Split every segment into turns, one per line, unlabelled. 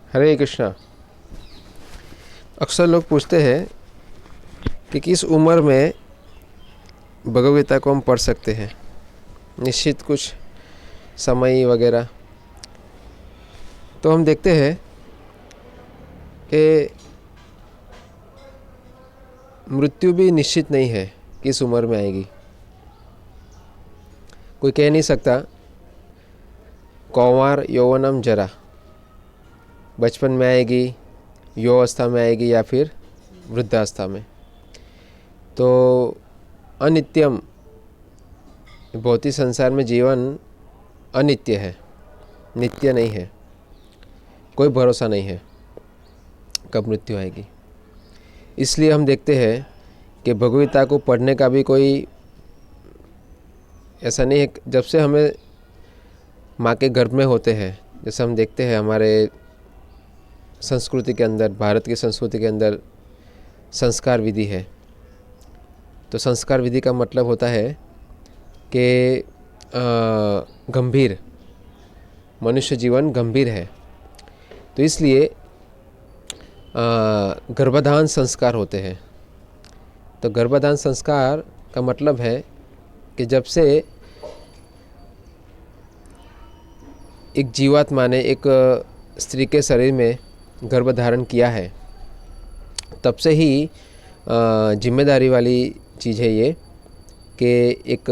हरे कृष्णा। अक्सर लोग पूछते हैं कि किस उम्र में भगवद गीता को हम पढ़ सकते हैं, निश्चित कुछ समय वगैरह। तो हम देखते हैं कि मृत्यु भी निश्चित नहीं है किस उम्र में आएगी। कोई कह नहीं सकता कौमार यौवनम जरा, बचपन में आएगी, युवावस्था में आएगी या फिर वृद्धावस्था में। तो अनित्यम, भौतिक संसार में जीवन अनित्य है, नित्य नहीं है। कोई भरोसा नहीं है कब मृत्यु आएगी। इसलिए हम देखते हैं कि भगवद गीता को पढ़ने का भी कोई ऐसा नहीं है। जब से हमें माँ के गर्भ में होते हैं, जैसे हम देखते हैं हमारे संस्कृति के अंदर, भारत की संस्कृति के अंदर संस्कार विधि है। तो संस्कार विधि का मतलब होता है कि गंभीर, मनुष्य जीवन गंभीर है। तो इसलिए गर्भाधान संस्कार होते हैं। तो गर्भाधान संस्कार का मतलब है कि जब से एक जीवात्मा ने एक स्त्री के शरीर में गर्भ धारण किया है, तब से ही जिम्मेदारी वाली चीज़ है ये कि एक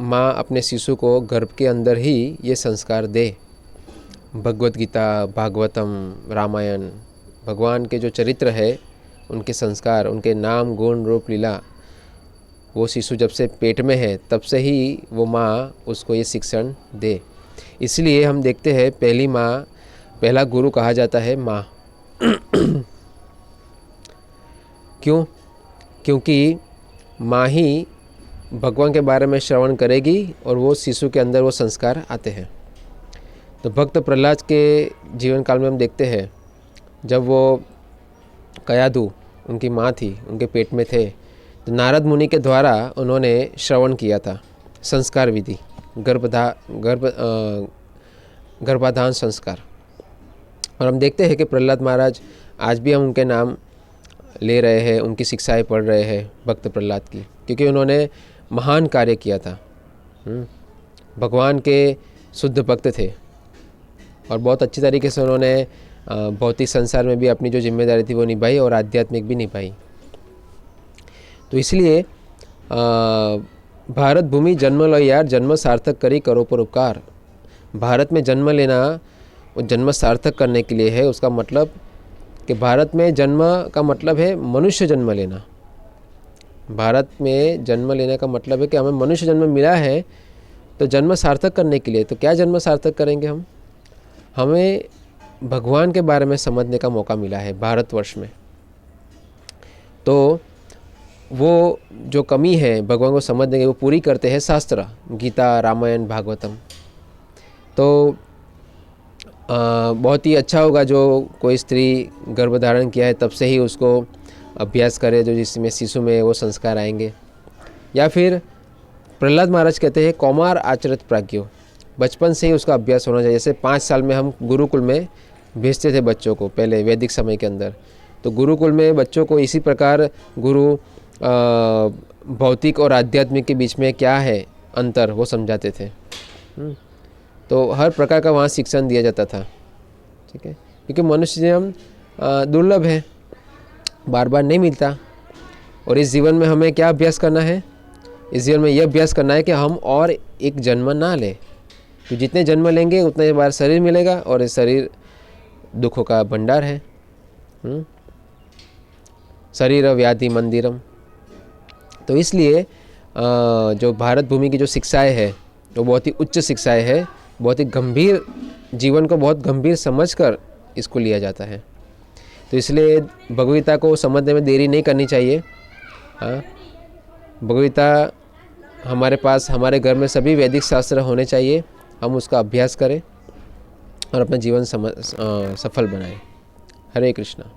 माँ अपने शिशु को गर्भ के अंदर ही ये संस्कार दे। भगवद गीता, भागवतम, रामायण, भगवान के जो चरित्र है उनके संस्कार, उनके नाम, गुण, रूप, लीला, वो शिशु जब से पेट में है तब से ही वो माँ उसको ये शिक्षण दे। इसलिए हम देखते हैं पहली माँ, पहला गुरु कहा जाता है माँ। क्यों? क्योंकि माँ ही भगवान के बारे में श्रवण करेगी और वो शिशु के अंदर वो संस्कार आते हैं। तो भक्त प्रहलाद के जीवन काल में हम देखते हैं, जब वो कयाधु उनकी माँ थी, उनके पेट में थे, तो नारद मुनि के द्वारा उन्होंने श्रवण किया था संस्कार विधि, गर्भाधान संस्कार। और हम देखते हैं कि प्रहलाद महाराज, आज भी हम उनके नाम ले रहे हैं, उनकी शिक्षाएं पढ़ रहे हैं, भक्त प्रहलाद की, क्योंकि उन्होंने महान कार्य किया था। भगवान के शुद्ध भक्त थे और बहुत अच्छी तरीके से उन्होंने भौतिक संसार में भी अपनी जो जिम्मेदारी थी वो निभाई और आध्यात्मिक भी निभाई। तो इसलिए भारत भूमि जन्म लो यार, जन्म सार्थक करी करो परोपकार। भारत में जन्म लेना वो जन्म सार्थक करने के लिए है। उसका मतलब कि भारत में जन्म का मतलब है मनुष्य जन्म लेना। भारत में जन्म लेने का मतलब है कि हमें मनुष्य जन्म मिला है, तो जन्म सार्थक करने के लिए। तो क्या जन्म सार्थक करेंगे हम? हमें भगवान के बारे में समझने का मौका मिला है भारतवर्ष में। तो वो जो कमी है भगवान को समझने की, वो पूरी करते हैं शास्त्र, गीता, रामायण, भागवतम। तो बहुत ही अच्छा होगा जो कोई स्त्री गर्भधारण किया है तब से ही उसको अभ्यास करे, जो जिसमें शिशु में वो संस्कार आएंगे। या फिर प्रहलाद महाराज कहते हैं कौमार आचरित प्राज्ञो, बचपन से ही उसका अभ्यास होना चाहिए। जैसे 5 साल में हम गुरुकुल में भेजते थे बच्चों को, पहले वैदिक समय के अंदर। तो गुरुकुल में बच्चों को इसी प्रकार गुरु भौतिक और आध्यात्मिक के बीच में क्या है अंतर, वो समझाते थे। तो हर प्रकार का वहाँ शिक्षण दिया जाता था। ठीक है, क्योंकि मनुष्य जन्म दुर्लभ है, बार बार नहीं मिलता। और इस जीवन में हमें क्या अभ्यास करना है? इस जीवन में यह अभ्यास करना है कि हम और एक जन्म ना लें। तो जितने जन्म लेंगे उतने बार शरीर मिलेगा, और ये शरीर दुखों का भंडार है। शरीर व्याधि मंदिरम। तो इसलिए जो भारत भूमि की जो शिक्षाएं है वो बहुत ही उच्च शिक्षाएं है, बहुत ही गंभीर, जीवन को बहुत गंभीर समझकर इसको लिया जाता है। तो इसलिए भगवद गीता को समझने में देरी नहीं करनी चाहिए। हाँ, भगवद गीता हमारे पास, हमारे घर में सभी वैदिक शास्त्र होने चाहिए। हम उसका अभ्यास करें और अपना जीवन सफल बनाएं। हरे कृष्णा।